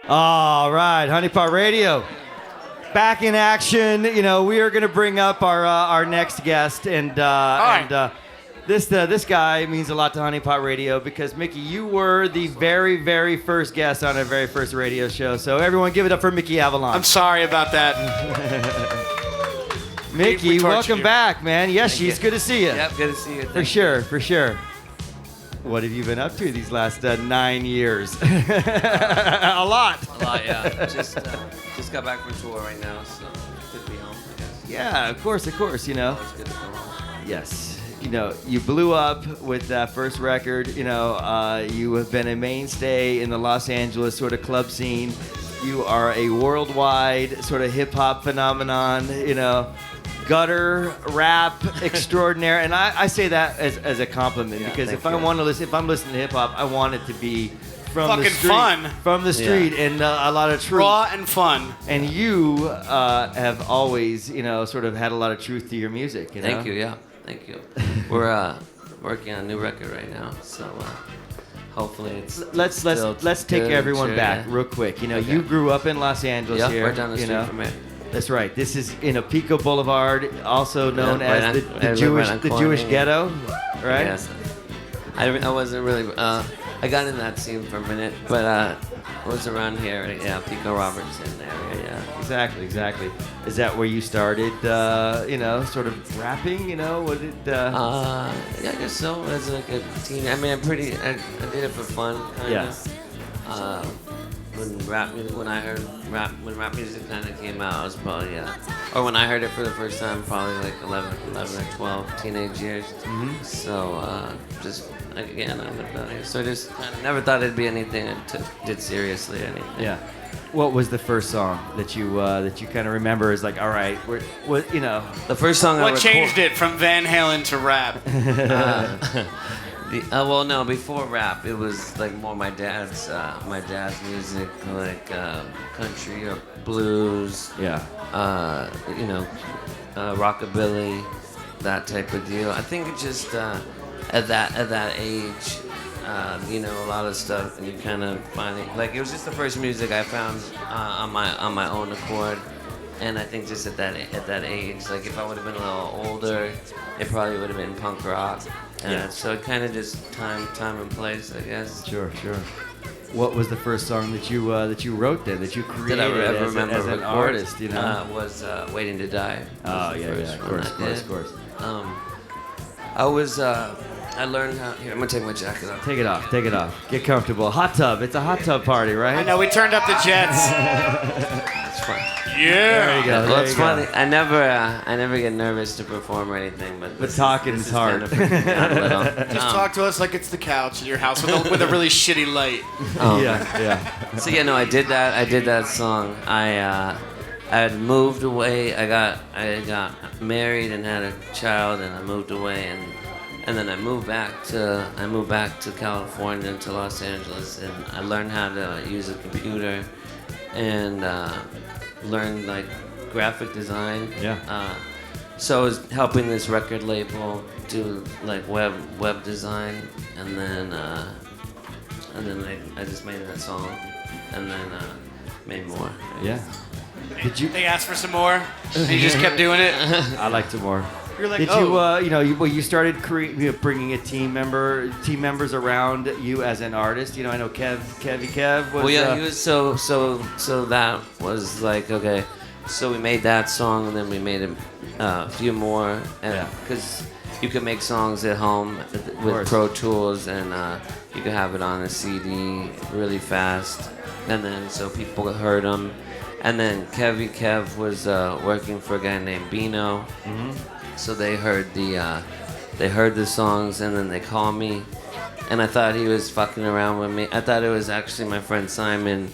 All right, Honeypot Radio, back in action. You know, we are going to bring up our next guest, this guy means a lot to Honeypot Radio because Mickey, you were the very, very first guest on our very first radio show. So everyone, give it up for Mickey Avalon. I'm sorry about that. Mickey, welcome back, man. Yes, it's good to see you. Yep, good to see you. For sure. What have you been up to these last 9 years? A lot, yeah. Just got back from tour right now, so good to be home, I guess. Yeah, of course, you know. Always good to come home. Yes. You know, you blew up with that first record. You know, you have been a mainstay in the Los Angeles sort of club scene. You are a worldwide sort of hip-hop phenomenon, you know. Gutter rap extraordinaire, and I say that as a compliment because if I'm listening to hip hop, I want it to be from fucking the street, fun, from the street, and a lot of truth, raw and fun. And you have always, you know, sort of had a lot of truth to your music. You know? Thank you. Yeah, thank you. We're working on a new record right now, so hopefully it's. Let's take everyone back real quick. You know, you grew up in Los Angeles here. Right down the street from it. That's right. This is in Pico Boulevard, also known as the Jewish ghetto, right? Yes. I wasn't really. I got in that scene for a minute, but I was around here. Yeah, Pico Robertson area. Yeah. Exactly. Is that where you started? You know, sort of rapping. You know, what did? Yeah, I guess so. As like a teen, I mean, I did it for fun, kind of. When I heard rap music kind of came out, I was probably or when I heard it for the first time, probably like 11 or 12 teenage years. Mm-hmm. So just again, I lived out here, so I just kind of never thought it'd be anything I did seriously or anything. Yeah. What was the first song that you kind of remember as like, all right, what you know? The first song. What changed it from Van Halen to rap? Well, no, before rap, it was like more my dad's music, like country or blues. Yeah. You know, rockabilly, that type of deal. I think it just at that age, you know, a lot of stuff, and you kind of finally like it was just the first music I found on my own accord. And I think just at that age, like if I would have been a little older, it probably would have been punk rock. So it kind of just time and place, I guess. Sure. What was the first song that you wrote then, that you created that I ever remember as an artist? You know, was "Waiting to Die." Oh yeah, of course. I learned how. Here, I'm gonna take my jacket off. Take it off. Get comfortable. Hot tub. It's a hot tub party, right? I know. We turned up the jets. That's fun. Yeah. There you go. Well, it's funny. I never get nervous to perform or anything, but talking is hard. Just talk to us like it's the couch in your house with a really shitty light. Yeah. So yeah, no, I did that song. I had moved away. I got married and had a child, and I moved away, and then I moved back to California, to Los Angeles, and I learned how to use a computer, and learned like graphic design. Yeah. So I was helping this record label do like web design, and then I just made that song, and then made more. Yeah. They asked for some more, and you just kept doing it. I like some more. You're like, you started bringing a team members around you as an artist. You know, I know Kev was. Well, yeah, he was so that was like okay. So we made that song, and then we made a few more, and because you could make songs at home with Pro Tools, and you could have it on a CD really fast, and then so people heard them, and then Kev was working for a guy named Bino. Mm-hmm. So they heard the songs, and then they called me, and I thought he was fucking around with me. I thought it was actually my friend Simon,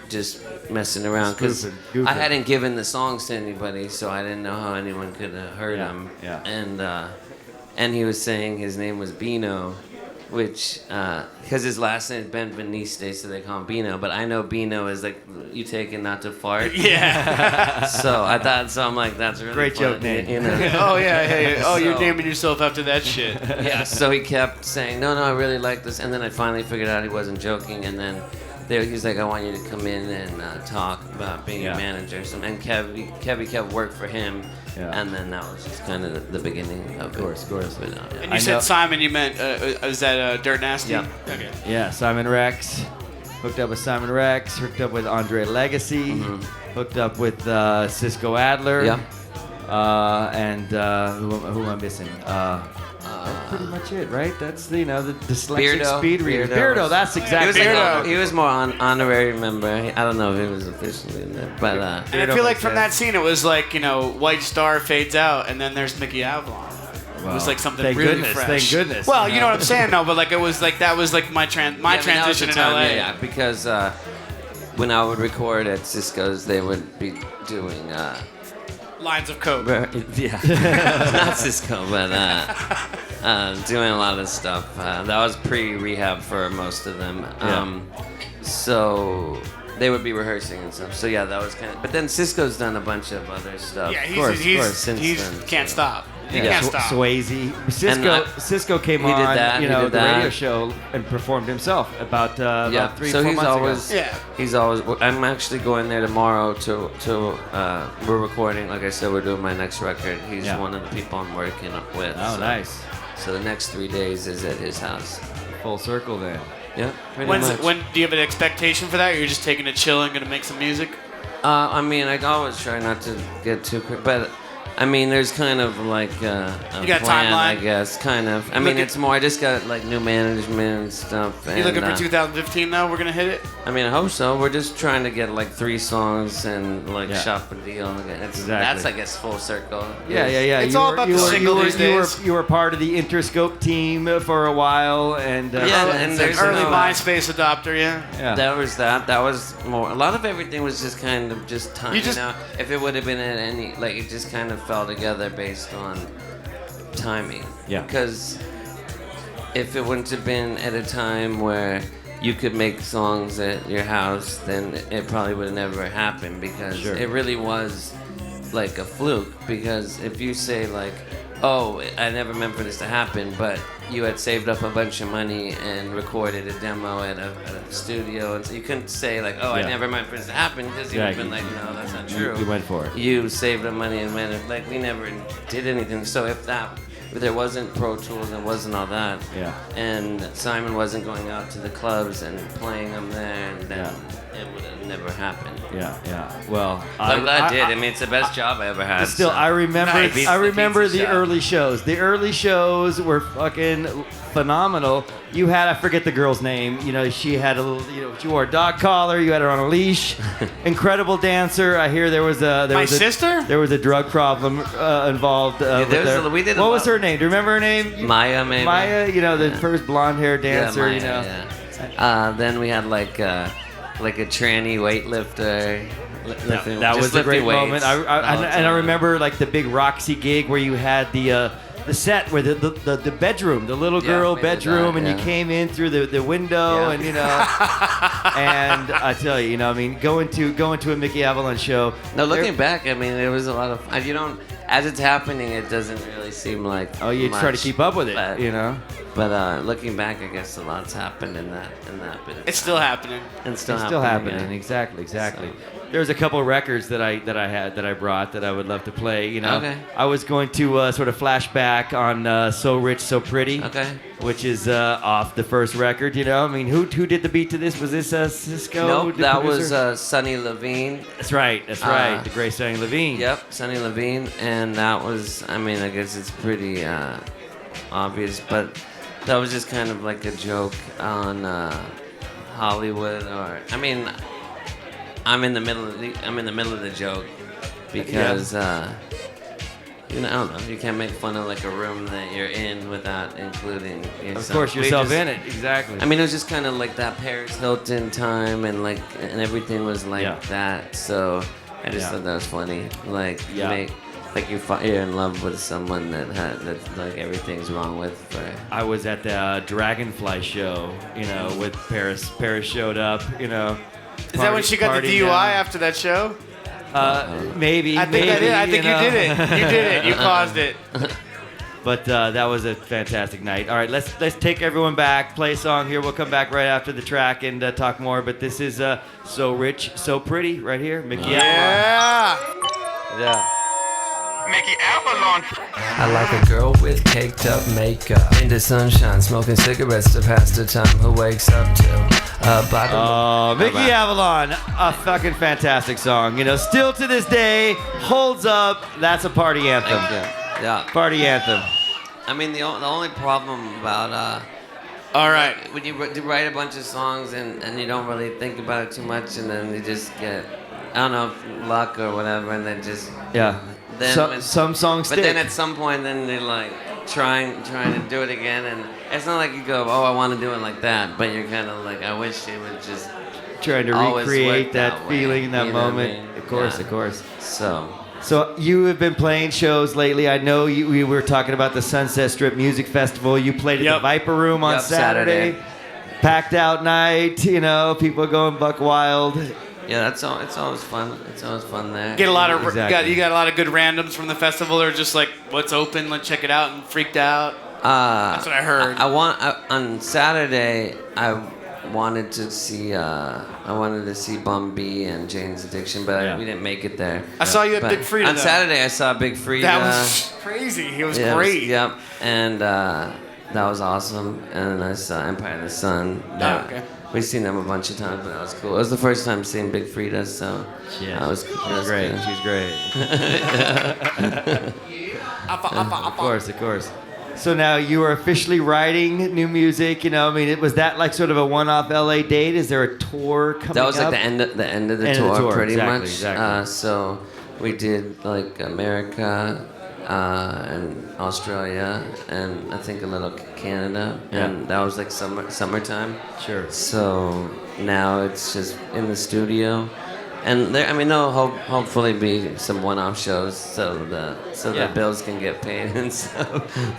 just messing around, because I hadn't given the songs to anybody, so I didn't know how anyone could have heard them. Yeah. And he was saying his name was Bino, which because his last name is Benveniste, so they call him Bino. But I know Bino is like you take it not to fart. Yeah. So I thought, so I'm like, that's really Great funny, joke name. You know? Oh yeah. Oh, you're So- naming yourself after that shit. Yeah. So he kept saying, no, I really like this, and then I finally figured out he wasn't joking, and then. He's like, I want you to come in and talk about being a manager. So, and Kevy kept work for him, and then that was just kind of the beginning of it. Of course. But, And you said Simon, you meant, is that Dirt Nasty? Yeah. Okay. Yeah, Simon Rex. Hooked up with Simon Rex. Hooked up with Andre Legacy. Hooked up with Cisco Adler. Yeah. And who am I missing? That's pretty much it, right? That's the dyslexic Beardo. speed reader. Beardo. Beardo, that's exactly Beardo. He was more honorary member. I don't know if he was officially in there, but And I feel like from that scene, it was like, White Star fades out, and then there's Mickey Avalon. It was like something thank really goodness, fresh. thank goodness. Well, you know what I'm saying, though, but like it was like that was like my transition in LA. Yeah, because when I would record at Cisco's, they would be doing. Lines of coke. Yeah, not Cisco, but doing a lot of stuff. That was pre-rehab for most of them. So they would be rehearsing and stuff. So yeah, that was kind of. But then Cisco's done a bunch of other stuff. Yeah, of course, since he's then, can't so. stop. He Yeah. can't stop. Swayze. And Cisco came he did on, that, he did the that. radio show and performed himself about Yeah, 3-4 so he's months always ago. Yeah. he's always. I'm actually going there tomorrow to we're recording. Like I said, we're doing my next record. He's one of the people I'm working with. Oh, so, nice. So the next 3 days is at his house. Full circle then. Yeah, pretty When's much. when do you have an expectation for that? Or you're just taking it chill and gonna make some music? I mean, I always try not to get too quick, but I mean, there's kind of like a You got a plan, I timeline? guess, kind of. I You mean, looking- it's more. I just got like new management and stuff. You looking and, for 2015 though? We're gonna hit it. I mean, I hope so. We're just trying to get like 3 songs and like Yeah. shop a deal. That's Exactly. I guess, full circle. Yeah. It's all about the single these days. You were part of the Interscope team for a while, and Yeah, and It's like there's early no- MySpace adopter, yeah. yeah. That was that. That was more. A lot of everything was just kind of just time. You just- know, if it would have been at any, like it just kind of fell together based on timing. Yeah. Because if it wouldn't have been at a time where you could make songs at your house, then it probably would have never happened. Because Sure. it really was like a fluke. Because if you say like, oh, I never meant for this to happen, but you had saved up a bunch of money and recorded a demo at a studio, and so you couldn't say like, oh, I Yeah. never meant for this to happen, because you would have been like, no, that's not true. You went for it. You saved the money and went, like, we never did anything. So if there wasn't Pro Tools and wasn't all that, Yeah. and Simon wasn't going out to the clubs and playing them there, and then it would have never happened. Yeah. Well, I'm glad I did. I mean, it's the best job I ever had. Still, so. I remember. Nice. I remember Pizza the shop. early shows. The early shows were fucking phenomenal. You had, I forget the girl's name. She had a little. She wore a dog collar. You had her on a leash. Incredible dancer. I hear there was a. My sister? There was a drug problem involved. With there was her. a- we did a What was lot. her name? Do you remember her name? Maya, maybe. Maya. The first blonde hair dancer. Yeah, Maya, yeah. Then we had like a tranny weightlifter. That was a great moment. I I remember like the big Roxy gig where you had the set where the bedroom, the little girl we did bedroom, that, and you yeah. came in through the window, Yeah. and and I tell you, going to a Mickey Avalon show. No, looking back, I mean, it was a lot of. You don't. As it's happening, it doesn't really seem like. Oh, you try to much, keep up with it, but, But looking back, I guess a lot's happened in that bit. Of It's still happening. and It's still happening. yeah. Exactly. So. There's a couple of records that I brought that I would love to play. Okay. I was going to sort of flash back on "So Rich, So Pretty," Okay. which is off the first record. Who did the beat to this? Was this Cisco? Nope, the that producer? was Sonny Levine. That's right. The great Sonny Levine. Yep, Sonny Levine, and that was. I mean, I guess it's pretty obvious, but that was just kind of like a joke on Hollywood, or I mean, I'm in the middle of the joke because I don't know. You can't make fun of like a room that you're in without including yourself. Of course, We yourself just- in it. Exactly. I mean, it was just kind of like that Paris Hilton time, and everything was like Yeah. that. So I just Yeah. thought that was funny. Like, Yeah. like you're in love with someone that like everything's wrong with. I was at the Dragonfly show, with Paris. Paris showed up, Is that when she got the DUI after that show? Maybe. I think I did. I think you did it. You did it. You caused it. But that was a fantastic night. All right, let's take everyone back, play a song here. We'll come back right after the track and talk more. But this is So Rich, So Pretty right here. Mickey Avalon. Yeah. Mickey Avalon. I like a girl with caked up makeup. In the sunshine, smoking cigarettes to pass the time. Who wakes up to bottom. Mickey Avalon, a fucking fantastic song. Still to this day, holds up. That's a party anthem. Yeah. Party anthem. I mean, the only problem about all right, when you write a bunch of songs and you don't really think about it too much, and then you just get, I don't know, luck or whatever, and then just Then some songs but stick. then at some point, then they're like trying to do it again, and it's not like you go, oh, I want to do it like that, but you're kind of like, I wish it would just trying to always recreate work that way, feeling in that you know what I moment. mean? Of course, Yeah. of course. So you have been playing shows lately. I know we were talking about the Sunset Strip Music Festival. You played at the Viper Room on Saturday. Packed out night, people going buck wild. yeah, it's always fun. It's always fun there. get a lot of Exactly. you got a lot of good randoms from the festival, or just like what's open, let's check it out, and freaked out. That's what I heard. On Saturday, I wanted to see Bum B and Jane's Addiction, but we didn't make it there. I saw you at But Big Frida. on though. Saturday, I saw Big Frida. That was crazy. He was Yeah, great. Yep, and that was awesome. And I saw Empire of the Sun. Okay. We've seen them a bunch of times, but that was cool. It was the first time seeing Big Frida, so that was Great. good. She's great. Of course. So now you are officially writing new music. Was that like sort of a one-off LA date? Is there a tour coming up? That was like the end of the End of the tour, tour, pretty exactly, much. exactly. So we did like America and Australia and I think a little Canada, and that was like summertime. Sure. So now it's just in the studio, and there'll hopefully be some one-off shows so the bills can get paid and stuff.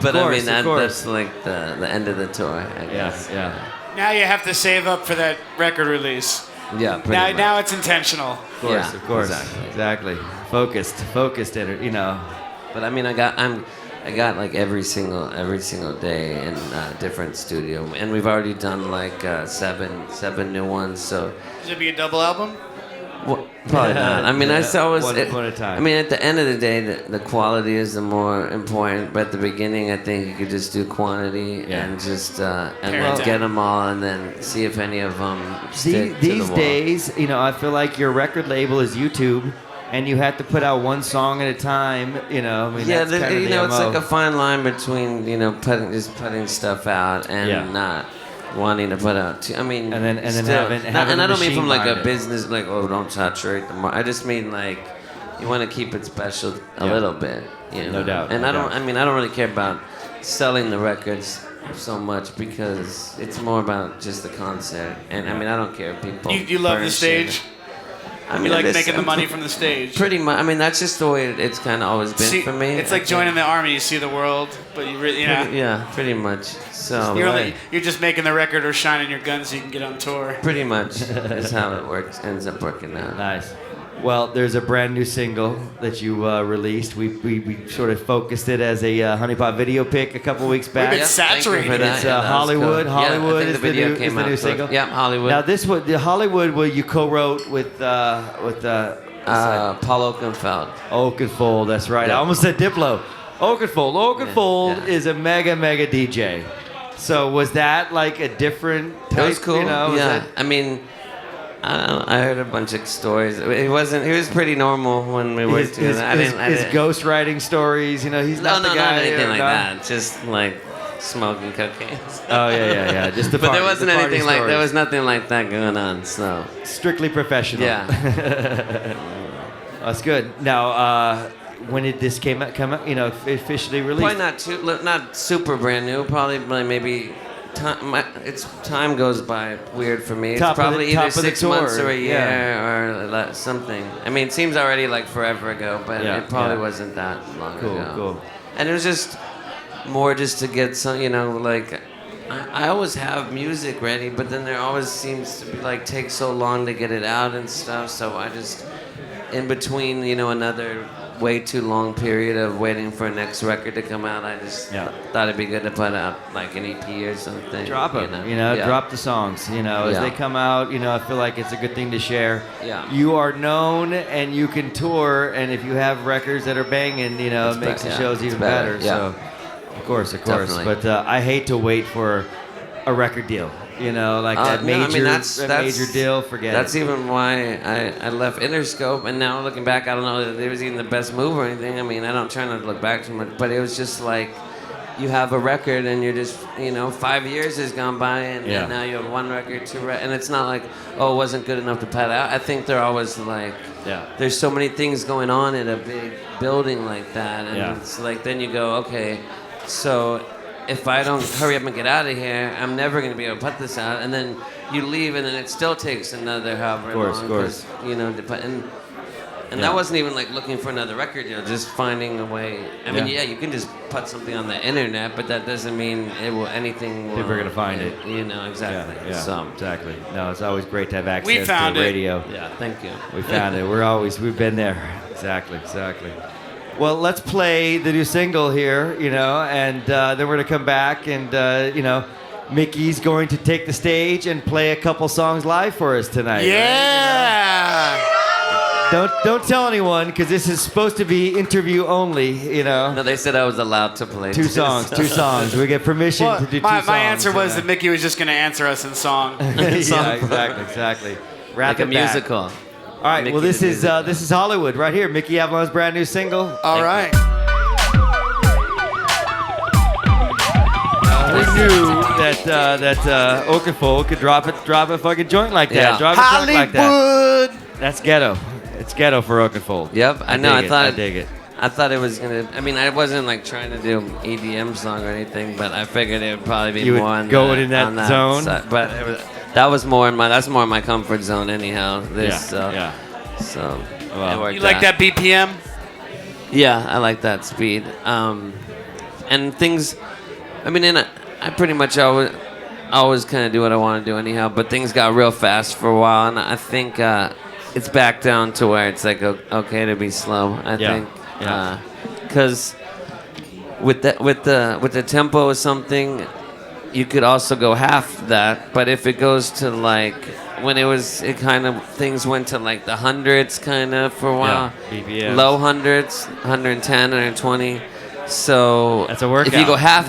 But course, that's like the end of the tour, I guess. Yeah. Now you have to save up for that record release. Yeah. Pretty much. Now it's intentional. Of course. Exactly. Focused. But I mean, I got like every single day in a different studio, and we've already done like seven new ones. So Should it be a double album? probably not. I mean, I always. One at a time. I mean, at the end of the day, the quality is the more important. But at the beginning, I think you could just do quantity and just get them all, and then see if any of them stick to the These wall. days, I feel like your record label is YouTube, and you have to put out one song at a time. Yeah, that's kind of the it's MO. like a fine line between putting stuff out and not wanting to put out. I mean, And then still, having and I don't mean machine from like a behind it. business, like don't saturate the market. I just mean like you want to keep it special a little bit. No doubt, And no I don't. doubt. I mean, I don't really care about selling the records so much because it's more about just the concert. And I mean, I don't care if people. You love burn the shit. stage. I You mean, like it is- making the money from the stage. Pretty much. I mean, that's just the way it's kind of always been See, for me. it's like joining the army. You see the world, but you really, Yeah, pretty much. So you're just making the record or shining your gun so you can get on tour. pretty much is how it works. Ends up working out. Nice. Well, there's a brand new single that you released. We sort of focused it as a honeypot video pick a couple weeks back. been Yep, thank you saturated. for that. It's Yeah, that was Hollywood. cool. Hollywood yeah, I think is the video the new, came is the out new so- single. Yeah, Hollywood. Now the Hollywood you co-wrote with Paul Oakenfold. Oakenfold. That's right. I Yeah. almost said Diplo. Oakenfold Yeah. is a mega DJ. So was that like a different type? It was cool. Was Yeah, it- I mean, I don't know, I heard a bunch of stories. It was pretty normal when we worked his, together. his ghostwriting stories. He's not the guy. not anything like no? that. Just like smoking cocaine. Oh yeah. Just the But party, there wasn't the party anything like there stories. was nothing like that going on. So Strictly professional. yeah. That's good. Now, when did this come out? Officially released. Probably not super brand new. Probably like maybe time goes by weird for me. It's Top of the- probably top either of the 6 months tour, or a year yeah. or something. I mean, it seems already like forever ago, but Yeah, it probably yeah. wasn't that long ago. Cool. And it was just more just to get some, like I always have music ready, but then there always seems to be like take so long to get it out and stuff. So I just in between, another way too long period of waiting for a next record to come out, I just thought it'd be good to put out like an EP or something. Drop them, Yeah. drop the songs, as they come out, I feel like it's a good thing to share. Yeah. You are known and you can tour, and if you have records that are banging, it makes the shows even better. Yeah. So, of course. Definitely. But I hate to wait for a record deal. That major, major deal. Forget it. That's even why I left Interscope, and now looking back, I don't know that it was even the best move or anything. I mean, I don't try not to look back too much, but it was just like you have a record, and you're just, 5 years has gone by, and now you have one record, and it's not like, oh, it wasn't good enough to put out. I think they're always like, there's so many things going on in a big building like that, and it's like then you go, okay, so if I don't hurry up and get out of here, I'm never going to be able to put this out. And then you leave, and then it still takes another however long. Of course. And that wasn't even like looking for another record, just finding a way. I mean, you can just put something on the internet, but that doesn't mean anything will. People are going to find it. Exactly. Yeah, So, exactly. No, it's always great to have access We found to it. radio. yeah, thank you. We found it. We've been there. Exactly. Well, let's play the new single here, and then we're going to come back and, Mickey's going to take the stage and play a couple songs live for us tonight. Yeah. Right? Don't tell anyone, because this is supposed to be interview only, No, they said I was allowed to play Two songs. We get permission to do two songs. My answer was that Mickey was just going to answer us in song. Exactly. Wrap like a it back. musical. All right, Mickey well, this the is musical. Hollywood right here. Mickey Avalon's brand new single. All right. We knew that Okafold could drop a fucking joint like that. Yeah. Drop a joint like that. Hollywood. That's ghetto. It's ghetto for Okafold. Yep, I know. I dig it. I thought it was gonna. I mean, I wasn't like trying to do EDM song or anything, but I figured it would probably be You would more on go that, in that on that zone? side. But that's more in my comfort zone anyhow. Yeah. So Well, it worked You like out. that BPM? Yeah, I like that speed. And things. I mean, I pretty much always kind of do what I want to do anyhow. But things got real fast for a while, and I think it's back down to where it's like okay to be slow. I think. Yeah. Because with the tempo of something, you could also go half that. But if it goes to like when things went to like the hundreds kind of for a while, BPMs. low hundreds, 110, 120. So That's a workout. if you go half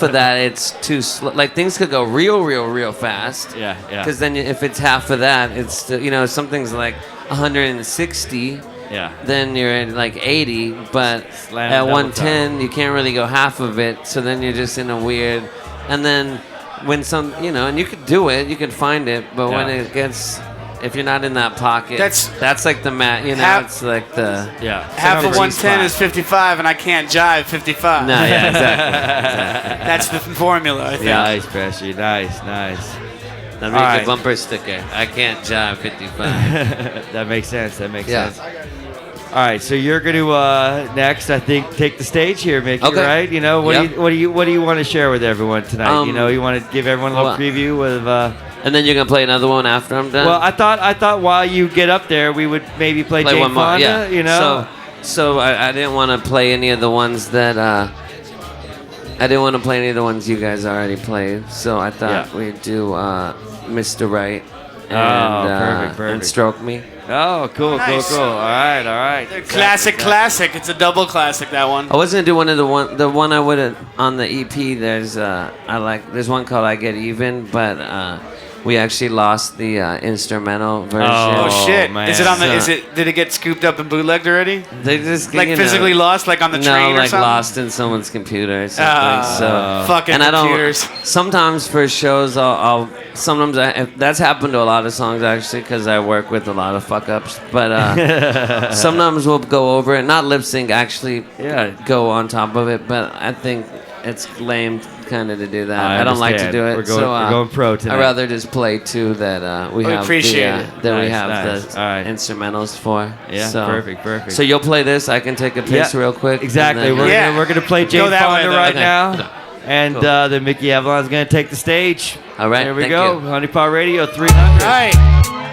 of that, it's too slow. Like things could go real fast. Yeah. Because then if it's half of that, it's still, something's like 160. Yeah. Then you're at like 80, but Slam at double 110 you can't really go half of it. So then you're just in a weird. And then when and you could do it, you can find it, but when Yeah. it gets, if you're not in that pocket, That's- that's like the mat. Half- It's like the. Yeah. Half of Number 110 spot. is 55, and I can't jive 55. No, yeah, exactly. That's the formula, I think. Nice, Pesci. Nice. That'd All be right. a bumper sticker. I can't jive 55. That makes sense. Yeah. All right, so you're going to next, I think, take the stage here, Mickey. Okay. Right? What do you want to share with everyone tonight? You want to give everyone a little well- preview with. And then you're gonna play another one after I'm done. Well, I thought while you get up there, we would maybe play Jane one more. Fonda. Yeah. So I didn't want to play any of the ones that I didn't want to play any of the ones you guys already played. So I thought we'd do Mr. Right and perfect. and Stroke Me. Oh, cool. Nice. All right. Classic. It's a double classic, that one. I was gonna do one of the one I would have on the EP. There's one called I Get Even, but we actually lost the instrumental version. Oh, shit. man. Is it on the? So- Did it get scooped up and bootlegged already? They just Like physically lost, like on the train or like something? lost in someone's computer or something. So Fucking and I computers. don't. Sometimes for shows, that's happened to a lot of songs actually because I work with a lot of fuck ups. But sometimes we'll go over it, not lip sync, actually go on top of it. But I think it's lame kind of to do that. I don't like to understand. do it. We're going pro tonight. I'd rather just play two that we have appreciate it. that we Nice, have nice. the All right. instrumentals for. Yeah, so, perfect. So you'll play this. I can take a piss real quick. Exactly. and then- We're gonna play Go Jane that way, Fonda then. right Okay. now, and then Mickey Avalon's gonna take the stage. All right. Here we thank go. you. Honey Pot Radio 300. All right.